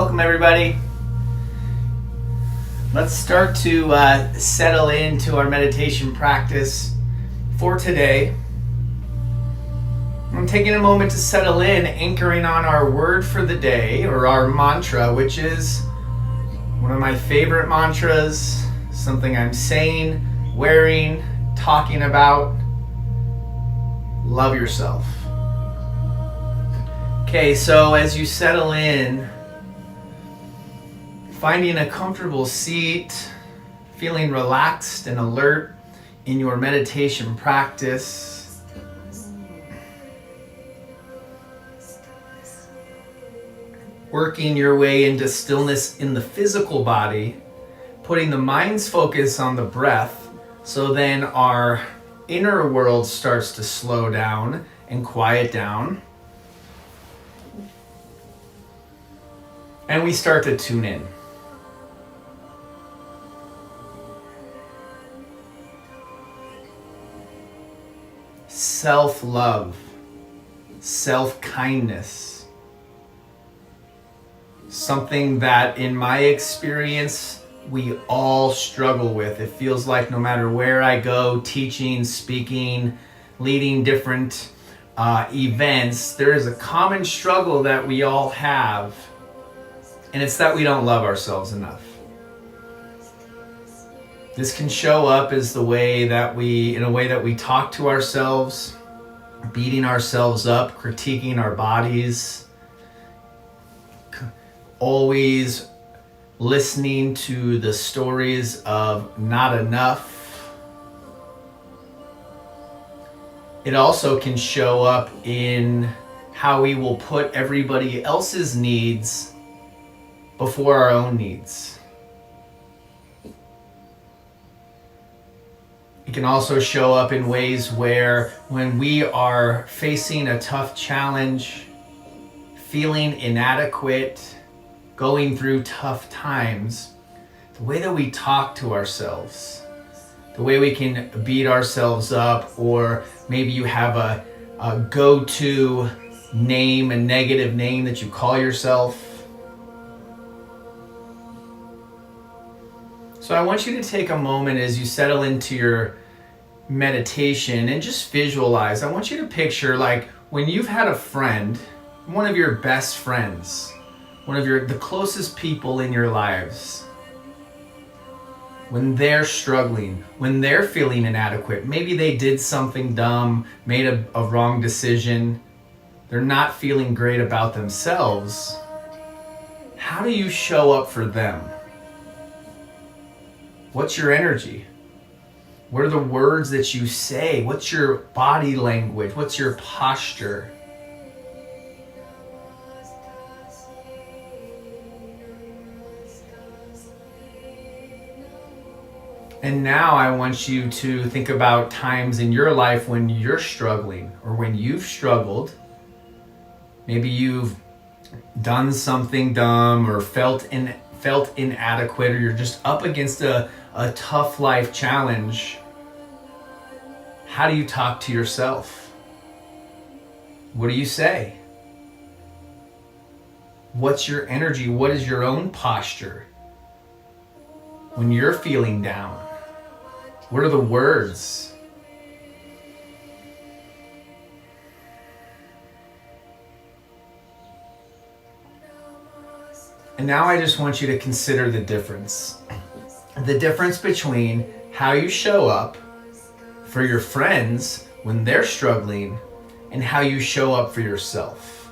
Welcome everybody. Let's start to settle into our meditation practice for today. I'm taking a moment to settle in, anchoring on our word for the day, or our mantra, which is one of my favorite mantras, something I'm saying, wearing, talking about. Love yourself. Okay, so as you settle in, finding a comfortable seat, feeling relaxed and alert in your meditation practice. Working your way into stillness in the physical body, putting the mind's focus on the breath, so then our inner world starts to slow down and quiet down. And we start to tune in. Self-love, self-kindness, something that in my experience we all struggle with. It feels like no matter where I go, teaching, speaking, leading different events, there is a common struggle that we all have, and it's that we don't love ourselves enough. This can show up as in a way that we talk to ourselves, beating ourselves up, critiquing our bodies, always listening to the stories of not enough. It also can show up in how we will put everybody else's needs before our own needs. It can also show up in ways where when we are facing a tough challenge, feeling inadequate, going through tough times, the way that we talk to ourselves, the way we can beat ourselves up, or maybe you have a go-to name, a negative name that you call yourself. So I want you to take a moment as you settle into your meditation and just visualize. I want you to picture like when you've had a friend, one of your best friends, the closest people in your lives, when they're struggling, when they're feeling inadequate, maybe they did something dumb, made a wrong decision, they're not feeling great about themselves. How do you show up for them? What's your energy? What are the words that you say? What's your body language? What's your posture? And now I want you to think about times in your life when you're struggling or when you've struggled. Maybe you've done something dumb or felt inadequate, or you're just up against a tough life challenge. How do you talk to yourself? What do you say? What's your energy? What is your own posture when you're feeling down? What are the words? And now I just want you to consider the difference. The difference between how you show up for your friends when they're struggling and how you show up for yourself.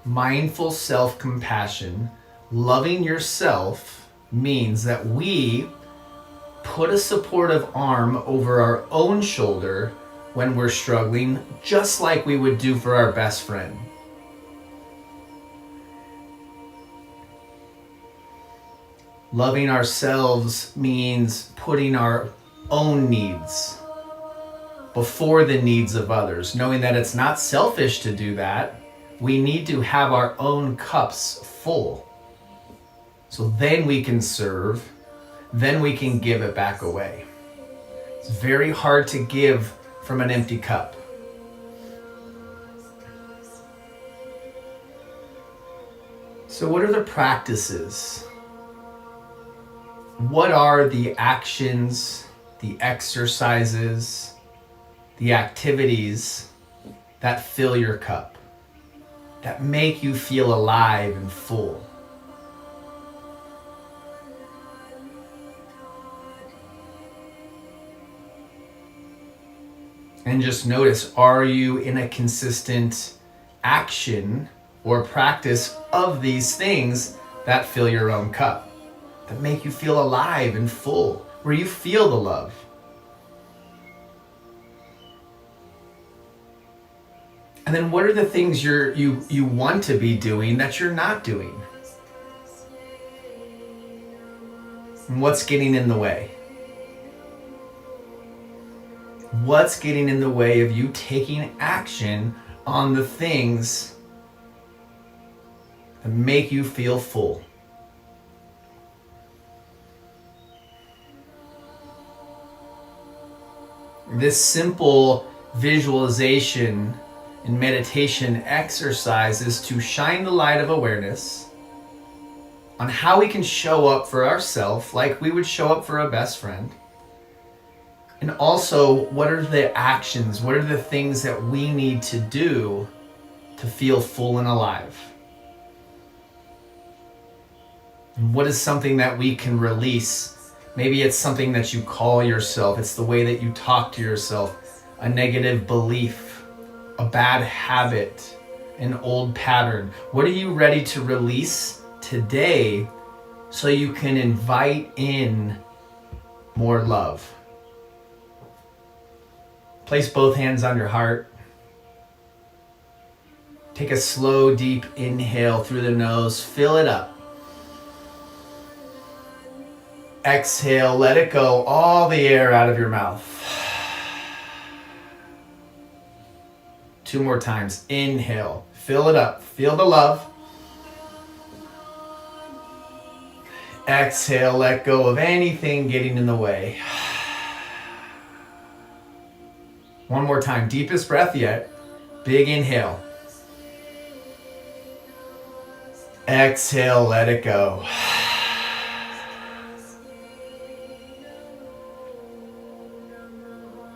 Mindful self-compassion, loving yourself, means that we put a supportive arm over our own shoulder when we're struggling, just like we would do for our best friend. Loving ourselves means putting our own needs before the needs of others, knowing that it's not selfish to do that. We need to have our own cups full. So then we can serve, then we can give it back away. It's very hard to give from an empty cup. So what are the practices? What are the actions, the exercises, the activities that fill your cup, that make you feel alive and full? And just notice, are you in a consistent action or practice of these things that fill your own cup, that make you feel alive and full, where you feel the love? And then what are the things you want to be doing that you're not doing? And what's getting in the way? What's getting in the way of you taking action on the things that make you feel full? This simple visualization and meditation exercise is to shine the light of awareness on how we can show up for ourselves like we would show up for a best friend. And also, what are the actions, what are the things that we need to do to feel full and alive? And what is something that we can release? Maybe it's something that you call yourself. It's the way that you talk to yourself. A negative belief, a bad habit, an old pattern. What are you ready to release today so you can invite in more love? Place both hands on your heart. Take a slow, deep inhale through the nose. Fill it up. Exhale, let it go, all the air out of your mouth. 2 more times. Inhale, fill it up, feel the love. Exhale, let go of anything getting in the way. 1 more time, deepest breath yet. Big inhale. Exhale, let it go.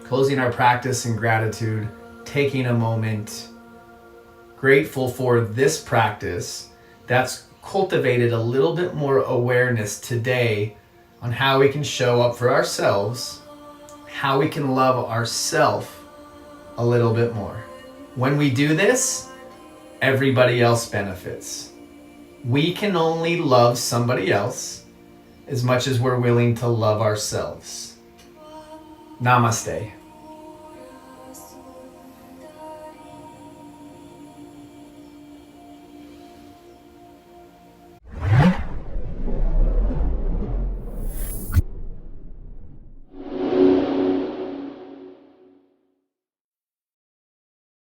Closing our practice in gratitude, taking a moment, grateful for this practice that's cultivated a little bit more awareness today on how we can show up for ourselves, how we can love ourselves a little bit more. When we do this, everybody else benefits. We can only love somebody else as much as we're willing to love ourselves. Namaste.